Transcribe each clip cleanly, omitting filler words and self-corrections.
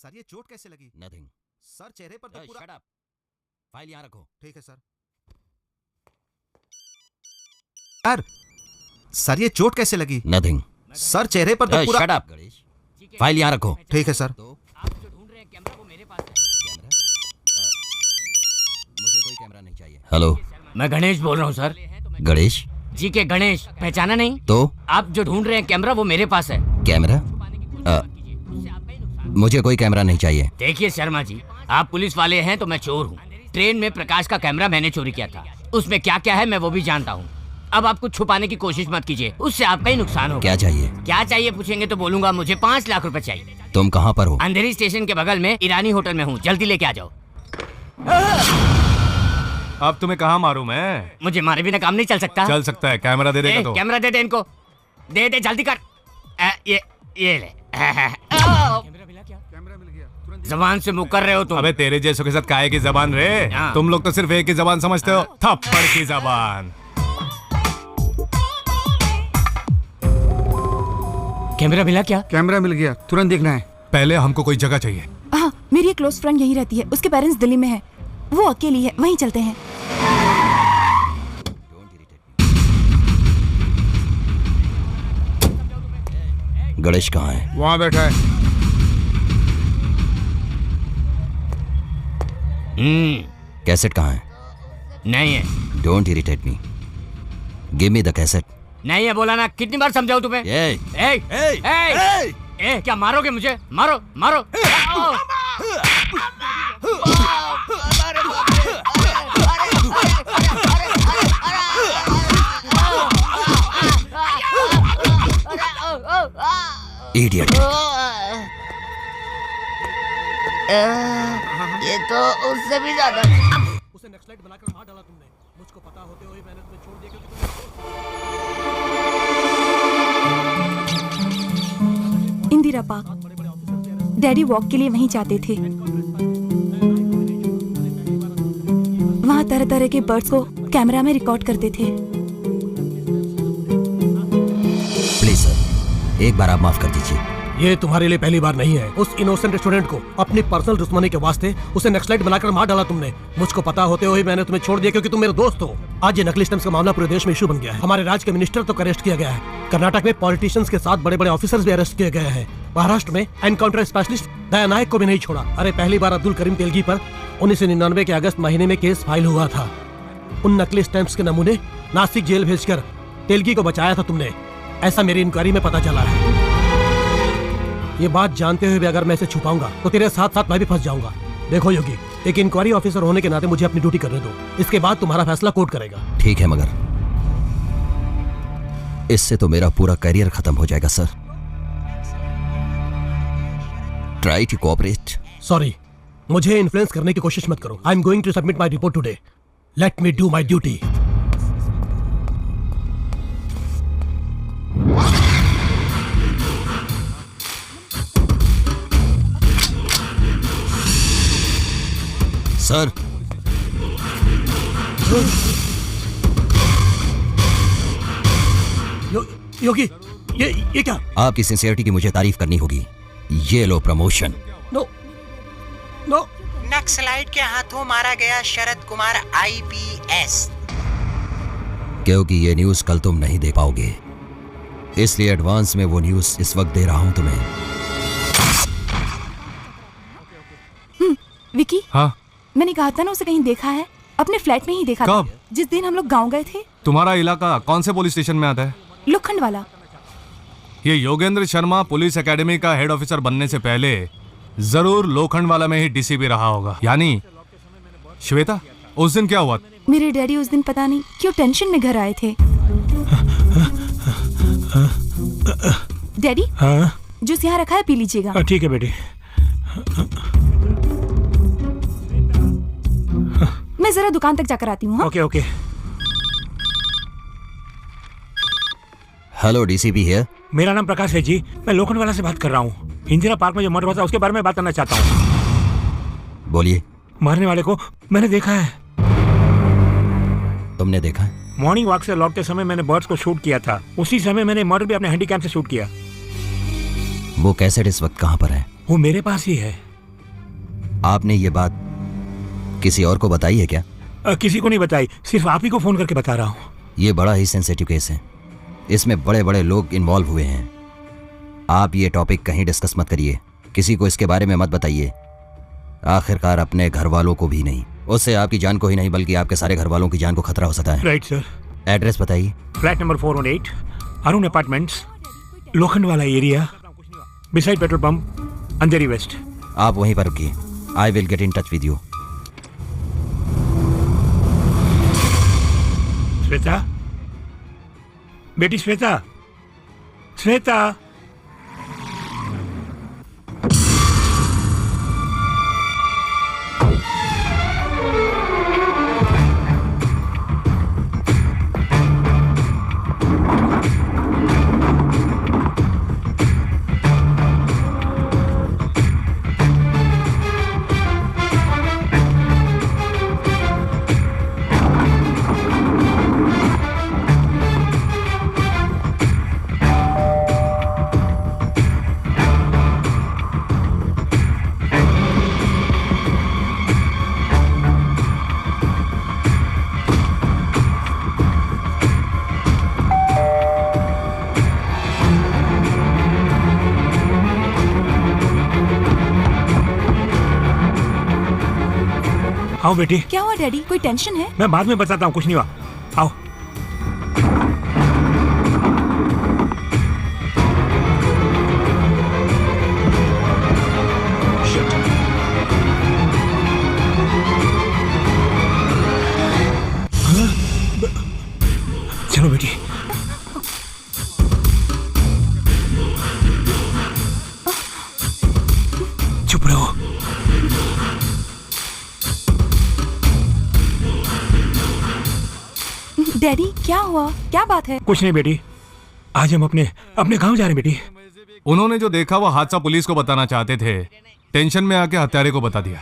Sir ये चोट कैसे लगी? नथिंग सर चेहरे पर तो पूरा। शट अप, फाइल यहाँ रखो। ठीक है सर। सर ये चोट कैसे लगी? नथिंग सर चेहरे पर तो पूरा। शट अप गणेश, फाइल यहाँ रखो। ठीक है सर। तो आप जो ढूंढ रहे हैं कैमरा वो मेरे पास है। कैमरा? मुझे कोई कैमरा नहीं चाहिए। हेलो, मैं गणेश बोल रहा हूँ सर। गणेश जी के गणेश, पहचाना नहीं? तो आप जो ढूंढ रहे हैं कैमरा वो मेरे पास है। कैमरा? मुझे कोई कैमरा नहीं चाहिए। देखिए शर्मा जी, आप पुलिस वाले हैं तो मैं चोर हूँ। ट्रेन में प्रकाश का कैमरा मैंने चोरी किया था, उसमें क्या क्या है मैं वो भी जानता हूँ। अब आप कुछ छुपाने की कोशिश मत कीजिए, उससे आपका ही नुकसान होगा। क्या चाहिए? क्या चाहिए पूछेंगे तो बोलूंगा मुझे 5 लाख रुपए चाहिए। तुम कहाँ पर हो? अंधेरी स्टेशन के बगल में ईरानी होटल में हूँ, जल्दी लेके आ जाओ। अब तुम्हें कहाँ मारूं मैं? मुझे मारे बिना काम नहीं चल सकता। चल सकता है, कैमरा दे देगा तो। कैमरा दे दे इनको, दे दे जल्दी कर। ये ले। जबान से मुँह कर रहे हो तुम। अबे तेरे जैसों के साथ काहे की जबान रे? हाँ। तुम लोग तो सिर्फ एक ही जबान समझते हो, थप्पड़ की जबान। कैमरा मिला क्या? कैमरा मिल गया, तुरंत देखना है। पहले हमको कोई जगह चाहिए। हाँ, मेरी एक क्लोज फ्रेंड यहीं रहती है, उसके पेरेंट्स दिल्ली में हैं। वो अकेली है, वहीं चलते हैं। गणेश कहाँ है? वहाँ बैठा है। कैसेट कहाँ है? नहीं है। Don't irritate me, give me the cassette. नहीं है बोला ना, कितनी बार समझाऊं तुम्हें? क्या मारोगे मुझे? मारो मारो। इडियट। ये तो उससे भी ज्यादा। उसे नक्सलाइट बनाकर मार डाला तुमने, मुझको पता होते हुए मैंने तुम्हें छोड़ दिया क्योंकि इंदिरा पार्क। डैडी वॉक के लिए वहीं जाते थे। वहाँ तरह तरह के बर्ड्स को कैमरा में रिकॉर्ड करते थे। प्लीज सर, एक बार आप माफ कर दीजिए। ये तुम्हारे लिए पहली बार नहीं है। उस इनोसेंट स्टूडेंट को अपनी पर्सनल दुश्मनी के वास्ते उसे नक्सलाइट बनाकर मार डाला तुमने, मुझको पता होते हुए मैंने तुम्हें छोड़ दिया क्योंकि तुम मेरे दोस्त हो। आज ये नकली स्टम्प्स का मामला पूरे देश में इशू बन गया है। हमारे राज्य के मिनिस्टर तो अरेस्ट किया गया है, कर्नाटक में पॉलिटिशियंस के साथ बड़े बड़े ऑफिसर्स भी अरेस्ट किए गए हैं, महाराष्ट्र में एनकाउंटर स्पेशलिस्ट दया नायक को भी नहीं छोड़ा। अरे पहली बार अब्दुल करीम तेलगी पर 1999 के अगस्त महीने में केस फाइल हुआ था। उन नकली स्टैंप्स के नमूने नासिक जेल भेजकर तेलगी को बचाया था तुमने, ऐसा मेरी इंक्वायरी में पता चला है। ये बात जानते हुए भी अगर मैं इसे छुपाऊंगा तो तेरे साथ साथ मैं भी फंस जाऊंगा। देखो योगी, एक इंक्वायरी ऑफिसर होने के नाते मुझे अपनी ड्यूटी करने दो, इसके बाद तुम्हारा फैसला कोर्ट करेगा। ठीक है, मगर इससे तो मेरा पूरा करियर खत्म हो जाएगा sir. Try to cooperate. Sorry, मुझे इन्फ्लुएंस करने की कोशिश मत करो। I am going to submit my report today. Let me do my duty. Sir, Yogi, ये क्या? आपकी सिंसियरिटी की मुझे तारीफ करनी होगी। ये लो प्रमोशन। No no. नक्सलाइट के हाथों मारा गया शरद कुमार IPS। क्योंकि ये न्यूज कल तुम नहीं दे पाओगे, इसलिए एडवांस में वो न्यूज इस वक्त दे रहा हूं तुम्हें। विकी, हाँ? मैंने कहा था ना उसे कहीं देखा है, अपने फ्लैट में ही देखा था। कब? जिस दिन हम लोग गांव गए थे। तुम्हारा इलाका कौन से पुलिस स्टेशन में आता है? लोखंड वाला। ये योगेंद्र शर्मा पुलिस एकेडमी का हेड ऑफिसर बनने से पहले जरूर लोखंड वाला में ही डीसीपी रहा होगा। यानी श्वेता, उस दिन क्या हुआ? मेरे डैडी उस दिन पता नहीं क्यों टेंशन में घर आए थे। डैडी, जूस यहाँ रखा है, पी लीजिएगा। ठीक है बेटी। मैं जरा दुकान तक जाकर आती हूँ। Okay okay. Hello, DCP here. मेरा नाम प्रकाश है जी, मैं लोखंड वाला से बात कर रहा हूँ। इंदिरा पार्क में जो मर्डर हुआ था उसके बारे में बात करना चाहता हूँ। बोलिए। मारने वाले को मैंने देखा है। तुमने देखा? मॉर्निंग वॉक से लौटते समय मैंने बर्ड्स को शूट किया था, उसी समय मैंने मर्डर भी अपने हैंडीकैम से शूट किया। वो कैसेट इस वक्त कहाँ पर है? वो मेरे पास ही है। आपने ये बात किसी और को बताई है क्या? किसी को नहीं बताई, सिर्फ आप ही को फोन करके बता रहा हूँ। ये बड़ा ही सेंसिटिव केस है, इसमें बड़े बड़े लोग इन्वॉल्व हुए हैं। आप ये टॉपिक कहीं डिस्कस मत करिए, किसी को इसके बारे में मत बताइए, आखिरकार अपने घर वालों को भी नहीं। उससे आपकी जान को ही नहीं बल्कि आपके सारे घर वालों की जान को खतरा हो सकता है। Right sir. एड्रेस बताइए। फ्लैट नंबर 418, अरुण अपार्टमेंट्स, लोखंड वाला एरिया, बिसाइड पेट्रोल पंप, अंधेरी वेस्ट। आप वहीं पर रुकिए, I will get in touch with you. Shweta, बेटी श्वेता, श्वेता। आओ बेटी। क्या हुआ डैडी, कोई टेंशन है? मैं बाद में बताता हूँ, कुछ नहीं हुआ। आओ। चलो बेटी। चुप रहो। डैडी क्या हुआ, क्या बात है? कुछ नहीं बेटी, आज हम अपने गांव जा रहे हैं बेटी। उन्होंने जो देखा वो हादसा पुलिस को बताना चाहते थे, टेंशन में आके हत्यारे को बता दिया।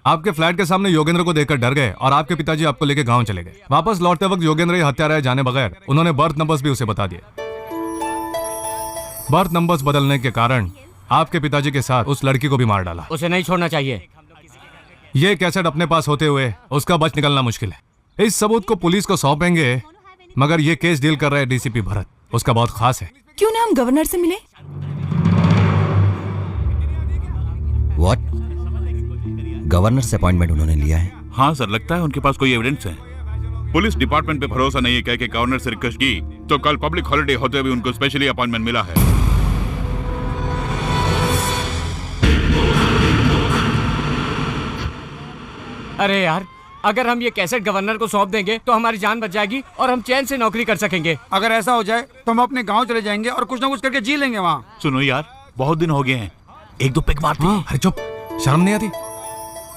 आपके फ्लैट के सामने योगेंद्र को देखकर डर गए और आपके पिताजी आपको लेके गांव चले गए। वापस लौटते वक्त योगेंद्र ये हत्यारा जाने बगैर उन्होंने बर्थ नंबर्स भी उसे बता दिए। बर्थ नंबर्स बदलने के कारण आपके पिताजी के साथ उस लड़की को भी मार डाला। उसे नहीं छोड़ना चाहिए। ये कैसेट अपने पास होते हुए उसका बच निकलना मुश्किल है। इस सबूत को पुलिस को सौंपेंगे, मगर ये केस डील कर रहे हैं डीसीपी भरत, उसका बहुत खास है। क्यों ना हम गवर्नर से मिले? व्हाट? गवर्नर से अपॉइंटमेंट उन्होंने लिया है? हाँ सर, लगता है उनके पास कोई एविडेंस है। पुलिस डिपार्टमेंट पे भरोसा नहीं है, कह के गवर्नर से रिक्वेस्ट की तो कल पब्लिक हॉलिडे होते हुए उनको स्पेशली अपॉइंटमेंट मिला है। अरे यार, अगर हम ये कैसेट गवर्नर को सौंप देंगे तो हमारी जान बच जाएगी और हम चैन से नौकरी कर सकेंगे। अगर ऐसा हो जाए तो हम अपने गांव चले जाएंगे और कुछ ना कुछ करके जी लेंगे वहाँ। सुनो यार, बहुत दिन हो गए हैं, एक दो पेग मारते हैं। अरे चुप, शर्म नहीं आती?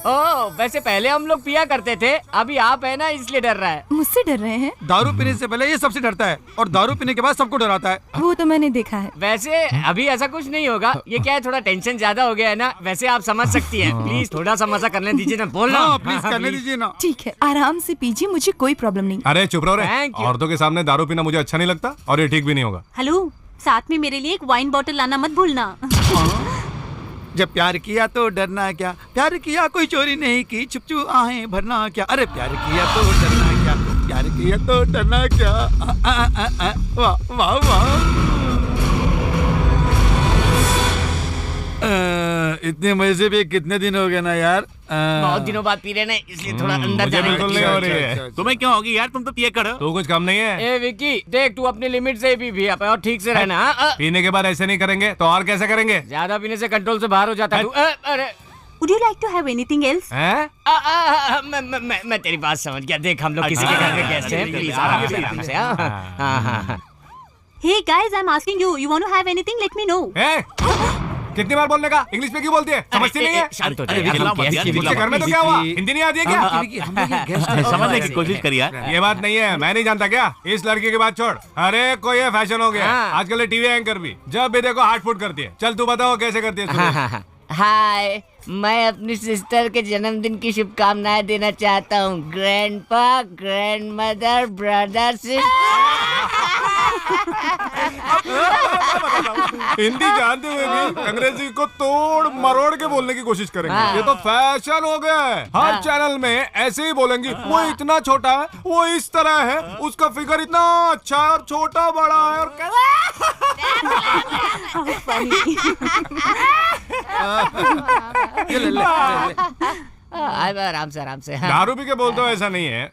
ओह, वैसे पहले हम लोग पिया करते थे, अभी आप है ना इसलिए डर रहा है। मुझसे डर रहे हैं? दारू पीने से पहले ये सबसे डरता है और दारू पीने के बाद सबको डराता है। वो तो मैंने देखा है। वैसे अभी ऐसा कुछ नहीं होगा, ये क्या है थोड़ा टेंशन ज्यादा हो गया है ना, वैसे आप समझ सकती हैं। प्लीज थोड़ा सा मजा करने दीजिए ना, बोलना। हाँ, प्लीज करने दीजिए ना। ठीक है, आराम से पीजिए, मुझे कोई प्रॉब्लम नहीं। अरे चुप रहो रे, Thank you. औरतों के सामने दारू पीना मुझे अच्छा नहीं लगता और ये ठीक भी नहीं होगा। हेलो, साथ में मेरे लिए एक वाइन बॉटल लाना मत भूलना। जब प्यार किया तो डरना क्या, प्यार किया कोई चोरी नहीं की, छुप छुप आहें भरना क्या। अरे प्यार किया तो डरना क्या, प्यार किया तो डरना क्या। वाह वाह वाह। इतने मजे भी कितने दिन हो गए ना यार। बहुत दिनों बाद पी रहे ना, इसलिए थोड़ा अंदर मुझे जाने बिल्कुल की नहीं हो रही अच्छा, है। अच्छा। तुम्हें क्या होगी यार, तुम तो पिए करो। तू कुछ कम नहीं है। ए विकी, देख तू अपनी लिमिट से ही पी और ठीक से रहना। पीने के बाद ऐसे नहीं करेंगे तो और कैसे करेंगे? ज्यादा पीने से कंट्रोल से बाहर हो जाता है तू। अरे Would you like to have anything else? हैं? मैं तेरी बात समझ गया। देख हम लोग किसी के घर में गेस्ट हैं, प्लीज आराम से आराम से। हाँ। Hey guys, I'm asking you. You want to have anything? Let me know. ए? कितनी बार बोलने का? इंग्लिश में क्यों बोलती है? समझती नहीं है? शांत हो अरे जाइए, हम विकी, guest की मुझसे घर में तो क्या हुआ? हिंदी नहीं आती है क्या? समझने की कोशिश करिए यार। ये बात नहीं है, मैं नहीं जानता क्या? इस लड़की की बात छोड़। अरे कोई ये फैशन हो गया हाँ। आजकल टीवी एंकर भी जब भी देखो हार्ट फूट करती है। चल तू बताओ कैसे करती है शुरू? हाय, मैं अपनी सिस्टर के जन्मदिन की शुभकामनाएं देना चाहता हूँ। Grandpa, grandmother, brother, sister. Hindi जानते हुए भी अंग्रेजी को तोड़ मरोड़ के बोलने की कोशिश करेंगे। ये तो फैशन हो गया है। हर चैनल में ऐसे ही बोलेंगी, वो इतना छोटा है, वो इस तरह है, उसका फिगर इतना अच्छा है और छोटा बड़ा है और आराम से आराम से। दारू पी के बोलते हो ऐसा नहीं है।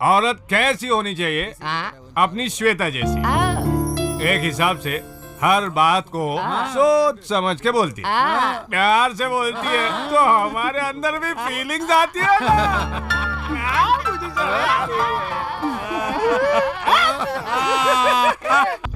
औरत कैसी होनी चाहिए? अपनी श्वेता जैसी। एक हिसाब से हर बात को सोच समझ के बोलती है, प्यार से बोलती है, तो हमारे अंदर भी फीलिंग्स आती है ना। मुझे समझ आती है।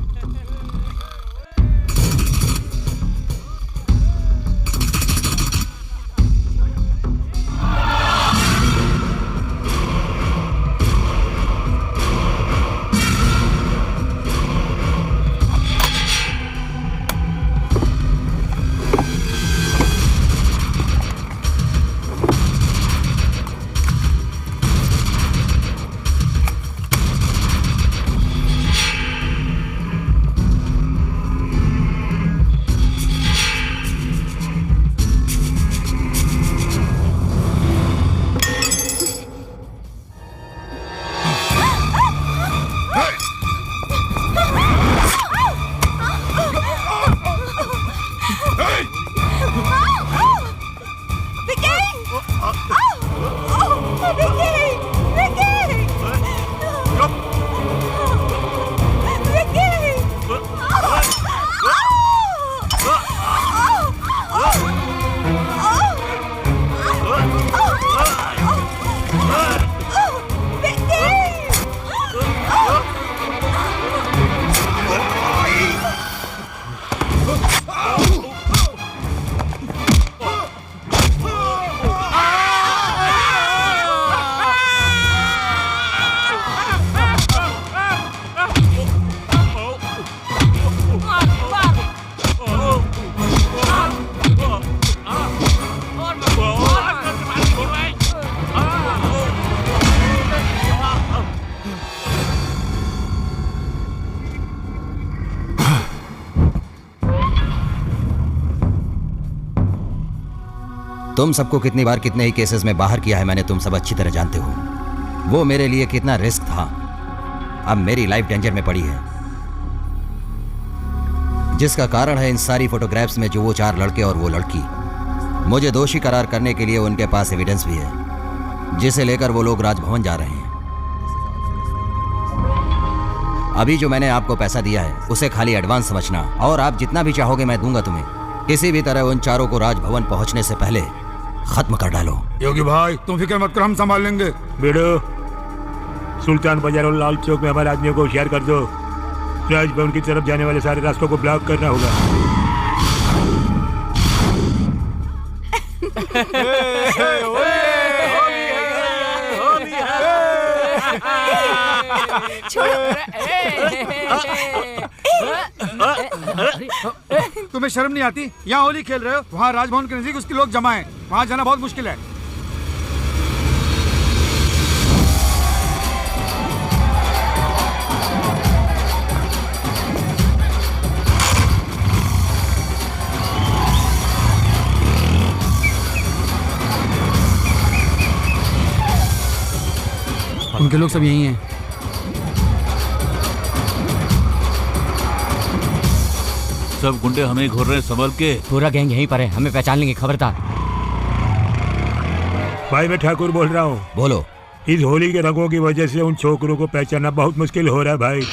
तुम सबको कितनी बार कितने ही केसेस में बाहर किया है मैंने, तुम सब अच्छी तरह जानते हो वो मेरे लिए कितना रिस्क था। अब मेरी लाइफ डेंजर में पड़ी है, जिसका कारण है इन सारी फोटोग्राफ्स में जो वो 4 लड़के और वो लड़की। मुझे दोषी करार करने के लिए उनके पास एविडेंस भी है, जिसे लेकर वो लोग राजभवन जा रहे हैं। अभी जो मैंने आपको पैसा दिया है उसे खाली एडवांस समझना, और आप जितना भी चाहोगे मैं दूंगा तुम्हें। किसी भी तरह उन चारों को राजभवन पहुंचने से पहले खत्म कर डालो। योगी भाई तुम फिक्र मत करो, हम संभाल लेंगे। बेड़ो सुल्तान बाजार और लाल चौक में हमारे आदमियों को होशियार कर दो। राजभवन की तरफ जाने वाले सारे रास्तों को ब्लॉक करना होगा। तुम्हें शर्म नहीं आती? यहाँ होली खेल रहे हो, वहाँ राजभवन के नजदीक उसके लोग जमा हैं, वहाँ जाना बहुत मुश्किल है। उनके लोग सब यही हैं। सब गुंडे हमें घूर रहे हैं, संभल के। पूरा गैंग यहीं पर है, हमें पहचान लेंगे, खबरदार। भाई मैं ठाकुर बोल रहा हूँ। बोलो। इस होली के रंगों की वजह से उन छोकरों को पहचानना बहुत मुश्किल हो रहा है भाई।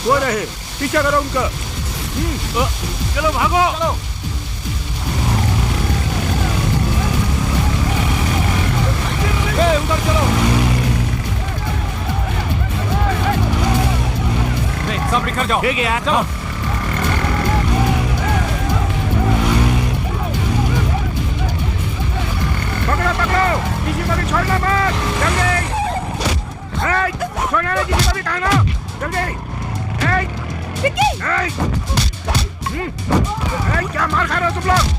वो रहे, पीछा करो उनका। चलो भागो, चलो। उधर चलो। सब निकल जाओ। ठीक है यार, चलो। को भी छोड़ना मत, जल्दी। छोड़ना नहीं किसी को भी, कहना जल्दी। क्या मार खा रहे हो तुम लोग?